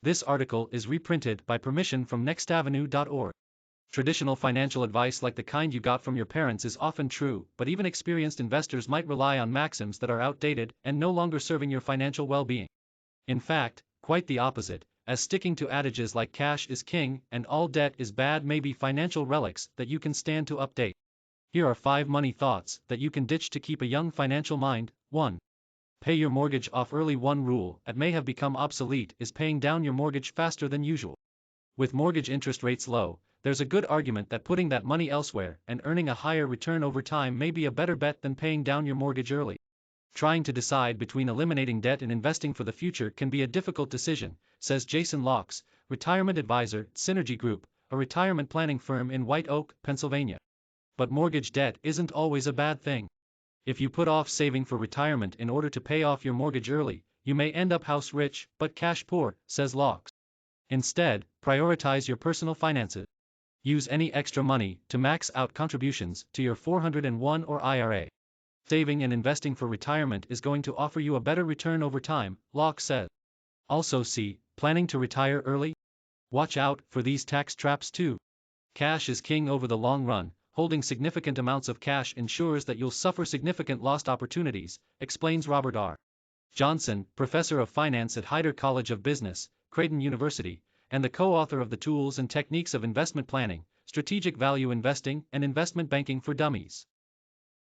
This article is reprinted by permission from nextavenue.org. Traditional financial advice like the kind you got from your parents is often true, but even experienced investors might rely on maxims that are outdated and no longer serving your financial well-being. In fact, quite the opposite, as sticking to adages like cash is king and all debt is bad may be financial relics that you can stand to update. Here are 5 money thoughts that you can ditch to keep a young financial mind. 1. Pay your mortgage off early. One rule that may have become obsolete is paying down your mortgage faster than usual. With mortgage interest rates low, there's a good argument that putting that money elsewhere and earning a higher return over time may be a better bet than paying down your mortgage early. Trying to decide between eliminating debt and investing for the future can be a difficult decision, says Jason Laux, retirement advisor at Synergy Group, a retirement planning firm in White Oak, Pennsylvania. But mortgage debt isn't always a bad thing. If you put off saving for retirement in order to pay off your mortgage early, you may end up house rich but cash poor, says Laux. Instead, prioritize your personal finances. Use any extra money to max out contributions to your 401 or IRA. Saving and investing for retirement is going to offer you a better return over time, Laux says. Also see, planning to retire early? Watch out for these tax traps too. Cash is king over the long run. Holding significant amounts of cash ensures that you'll suffer significant lost opportunities, explains Robert R. Johnson, professor of finance at Hyder College of Business, Creighton University, and the co-author of The Tools and Techniques of Investment Planning, Strategic Value Investing and Investment Banking for Dummies.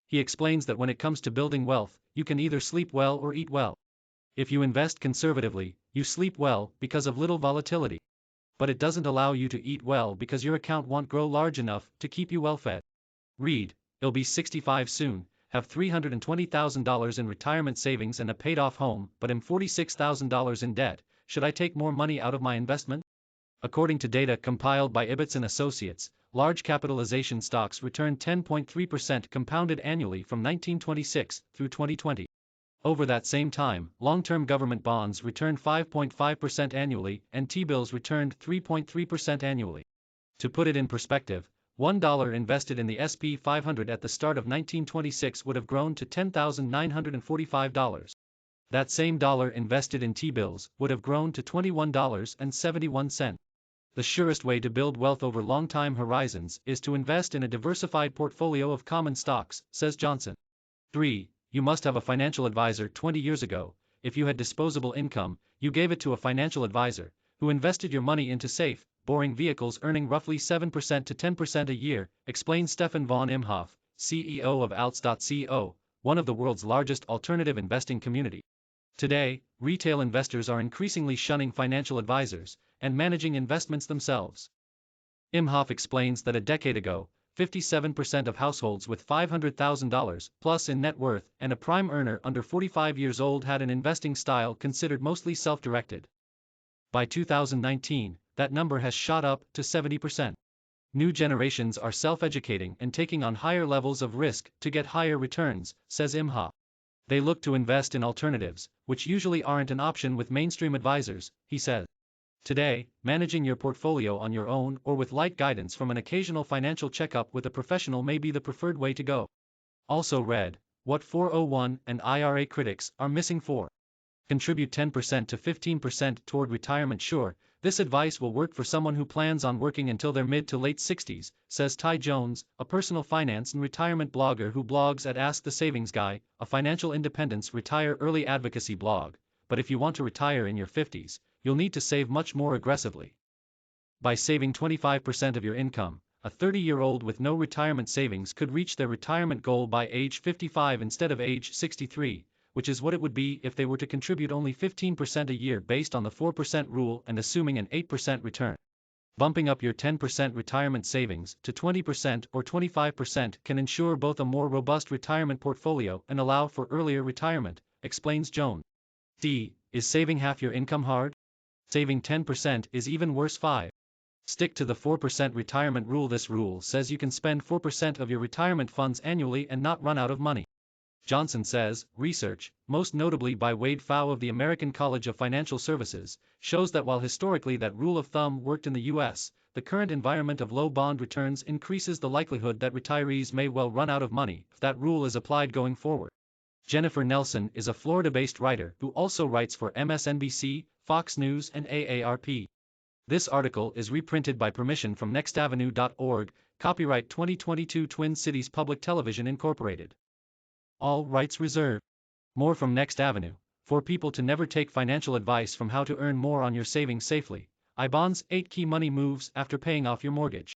He explains that when it comes to building wealth, you can either sleep well or eat well. If you invest conservatively, you sleep well because of little volatility. But it doesn't allow you to eat well because your account won't grow large enough to keep you well fed. Read, I'll be 65 soon, have $320,000 in retirement savings and a paid-off home, but am $46,000 in debt. Should I take more money out of my investment? According to data compiled by Ibbotson and Associates, large capitalization stocks returned 10.3% compounded annually from 1926 through 2020. Over that same time, long-term government bonds returned 5.5% annually and T-bills returned 3.3% annually. To put it in perspective, $1 invested in the S&P 500 at the start of 1926 would have grown to $10,945. That same dollar invested in T-bills would have grown to $21.71. The surest way to build wealth over long time horizons is to invest in a diversified portfolio of common stocks, says Johnson. 3. You must have a financial advisor. 20 years ago, if you had disposable income, you gave it to a financial advisor, who invested your money into safe, boring vehicles earning roughly 7% to 10% a year, explains Stefan von Imhof, CEO of Alts.co, one of the world's largest alternative investing community. Today, retail investors are increasingly shunning financial advisors and managing investments themselves. Imhof explains that a decade ago, 57% of households with $500,000 plus in net worth and a prime earner under 45 years old had an investing style considered mostly self-directed. By 2019, that number has shot up to 70%. New generations are self-educating and taking on higher levels of risk to get higher returns, says Imhof. They look to invest in alternatives, which usually aren't an option with mainstream advisors, he says. Today, managing your portfolio on your own or with light guidance from an occasional financial checkup with a professional may be the preferred way to go. Also read, what 401 and IRA critics are missing. 4. Contribute 10% to 15% toward retirement. Sure, this advice will work for someone who plans on working until their mid to late 60s, says Ty Jones, a personal finance and retirement blogger who blogs at Ask the Savings Guy, a financial independence retire early advocacy blog. But if you want to retire in your 50s, you'll need to save much more aggressively. By saving 25% of your income, a 30-year-old with no retirement savings could reach their retirement goal by age 55 instead of age 63, which is what it would be if they were to contribute only 15% a year based on the 4% rule and assuming an 8% return. Bumping up your 10% retirement savings to 20% or 25% can ensure both a more robust retirement portfolio and allow for earlier retirement, explains Jones. D. Is saving half your income hard? Saving 10% is even worse. 5. Stick to the 4% retirement rule. This rule says you can spend 4% of your retirement funds annually and not run out of money. Johnson says, research, most notably by Wade Pfau of the American College of Financial Services, shows that while historically that rule of thumb worked in the U.S., the current environment of low bond returns increases the likelihood that retirees may well run out of money if that rule is applied going forward. Jennifer Nelson is a Florida-based writer who also writes for MSNBC, Fox News and AARP. This article is reprinted by permission from nextavenue.org, copyright 2022 Twin Cities Public Television Incorporated. All rights reserved. More from Next Avenue. For people to never take financial advice from how to earn more on your savings safely. I bonds 8 key money moves after paying off your mortgage.